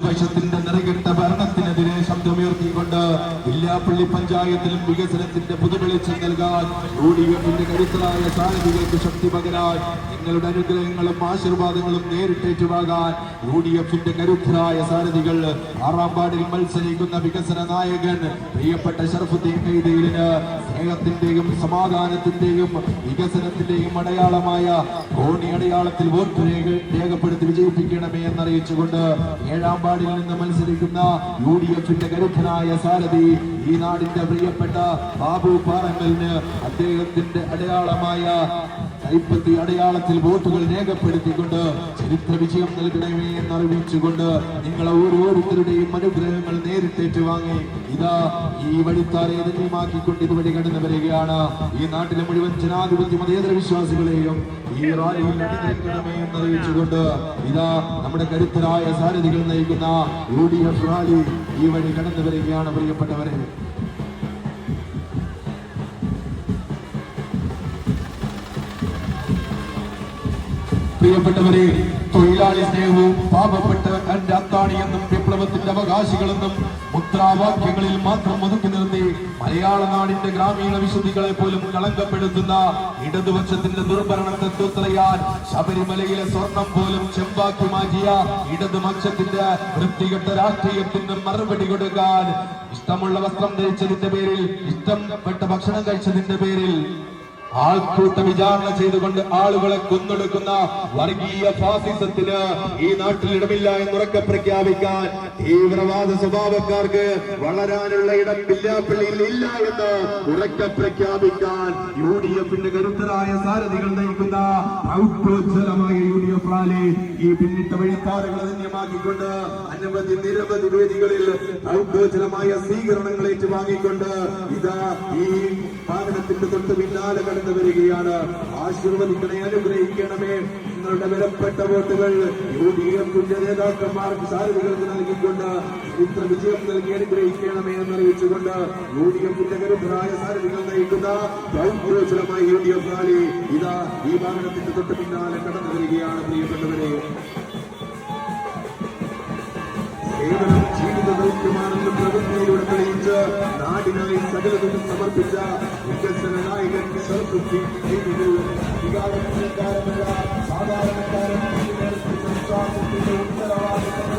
വശത്തിന്റെ നിറകെട്ട ഭരണത്തിനെതിരെ ശബ്ദമുയർത്തിക്കൊണ്ട് വില്യാപ്പള്ളി പഞ്ചായത്തിലും വികസനത്തിന്റെ പുതുവെളിച്ചം നൽകാൻ യുഡിഎഫിന്റെ കരുത്തരായ സാരഥികൾക്ക് ശക്തി പകരാൻ നിങ്ങളുടെ അനുഗ്രഹങ്ങളും ആശീർവാദങ്ങളും നേരിട്ടേറ്റുവാകാൻ യുഡിഎഫിന്റെ കരുത്തരായ സാരഥികൾ ആറാം വാർഡിൽ മത്സരിക്കുന്ന വികസന നായകൻ പ്രിയപ്പെട്ട ഷറഫുദ്ദീൻ കൈതയിലിന് സ്നേഹത്തിന്റെയും സമാധാനത്തിന്റെയും വികസനത്തിന്റെയും അടയാളമായ കോണി അടയാളത്തിൽ വോട്ട് രേഖപ്പെടുത്തി വിജയിപ്പിക്കണമേ എന്നറിയിച്ചുകൊണ്ട് ഏഴാം വാർഡിൽ നിന്ന് മത്സരിക്കുന്ന യുഡിഎഫിന്റെ കരുത്തനായ സാരഥി ഈ നാടിന്റെ പ്രിയപ്പെട്ട ബാബു പാറങ്കലിന് അദ്ദേഹത്തിന്റെ അടയാളമായ കൈപ്പത്തി അടയാളത്തിൽ വോട്ടുകൾ രേഖപ്പെടുത്തിക്കൊണ്ട് ചരിത്ര വിജയം നൽകണമേ എന്നറിയിച്ചുകൊണ്ട് നിങ്ങളെ ഓരോരുത്തരുടെയും അനുഗ്രഹങ്ങൾ നേരിട്ടേറ്റുവാങ്ങി ഇതാ ഈ വഴിത്താരെ ധന്യമാക്കിക്കൊണ്ട് ഇതുവഴി കടന്നു വരികയാണ്. ഈ നാട്ടിലെ മുഴുവൻ ജനാധിപത്യ മതേതര വിശ്വാസികളെയും ഈ റാലിയിൽ അണിനിരക്കണമേ എന്നറിയിച്ചുകൊണ്ട് ഇതാ നമ്മുടെ കരുത്തരായ സാരഥികൾ നയിക്കുന്ന യുഡിഎഫ് റാലി ഈ വഴി കടന്നു വരികയാണ്. പ്രിയപ്പെട്ടവരെ, പ്രിയപ്പെട്ടവരെ, തൊഴിലാളി സ്നേഹവും പാവപ്പെട്ട എന്റെ അത്താണിയെന്നും വിപ്ലവത്തിന്റെ അവകാശികളെന്നും മുദ്രാവാക്യങ്ങളിൽ മാത്രം ഒതുക്കി നിർത്തി മലയാള നാടിന്റെ ഗ്രാമീണ വിശുദ്ധികളെ പോലും കളങ്കപ്പെടുത്തുന്ന ഇടതുപക്ഷത്തിന്റെ ദുർഭരണത്തെ തൂത്തറിയാൻ ശബരിമലയിലെ സ്വർണം പോലും ചെമ്പാക്കി മാറ്റിയ ഇടതുപക്ഷത്തിന്റെ വൃത്തികെട്ട രാഷ്ട്രീയത്തിന് മറുപടി കൊടുക്കാൻ ഇഷ്ടമുള്ള വസ്ത്രം ധരിച്ചതിന്റെ പേരിൽ, ഇഷ്ടപ്പെട്ട ഭക്ഷണം കഴിച്ചതിന്റെ പേരിൽ ആൾക്കൂട്ട വിചാരണ ചെയ്തുകൊണ്ട് ആളുകളെ കൊന്നൊടുക്കുന്ന വർഗീയ ഫാസിസത്തിന് ഈ നാട്ടിൽ ഇടമില്ല എന്നുറക്കെ പ്രഖ്യാപിക്കാൻ തീവ്രവാദ സ്വഭാവക്കാർക്ക് വളരാനുള്ള ഇടം വില്യാപ്പള്ളിയിൽ ഇല്ല എന്ന് ഉറക്കെ പ്രഖ്യാപിക്കാൻ യുഡിഎഫിന്റെ കരുത്തരായ സാരഥികൾ നയിക്കുന്ന ഔദ്യോജ്വലമായ യുഡിഎഫ് റാലി ഈ പിന്നിട്ട വഴിത്താരകളെ ധന്യമാക്കിക്കൊണ്ട് അനവധി നിരവധി വേദികളിൽ ഔദ്യോജ്വലമായ സ്വീകരണങ്ങൾ ഏറ്റുവാങ്ങിക്കൊണ്ട് ഇതാ ഈ വാഹനത്തിന്റെ തൊട്ട് പിന്നാലെ കടന്നു വരികയാണ്. ആശീർവദിക്കണേ, അനുഗ്രഹിക്കണമേ. നിങ്ങളുടെ വിലപ്പെട്ട വോട്ടുകൾ യുഡിഎഫിന്റെ നേതാക്കന്മാർക്ക് സാരഥികൾക്ക് നൽകിക്കൊണ്ട് ചരിത്ര വിജയം നൽകി അനുഗ്രഹിക്കണമേ എന്നറിയിച്ചുകൊണ്ട് യുഡിഎഫിന്റെ കരുത്തരായ സാരഥികൾ നയിക്കുന്ന ഔദ്യോജ്വലമായ യുഡിഎഫ് റാലി ഇതാ ഈ വാഹനത്തിന്റെ തൊട്ട് പിന്നാലെ കടന്നു വരികയാണ്. പ്രിയപ്പെട്ടവരെ, കേവലം ജീവിത ദൗത്യമാണെന്ന് പ്രവൃത്തിയിലൂടെ തെളിയിച്ച് നാടിനായി സകലതും സമർപ്പിച്ച വികസന നായകൻ സാധാരണക്കാരൻ ഉത്തരവാദിത്തം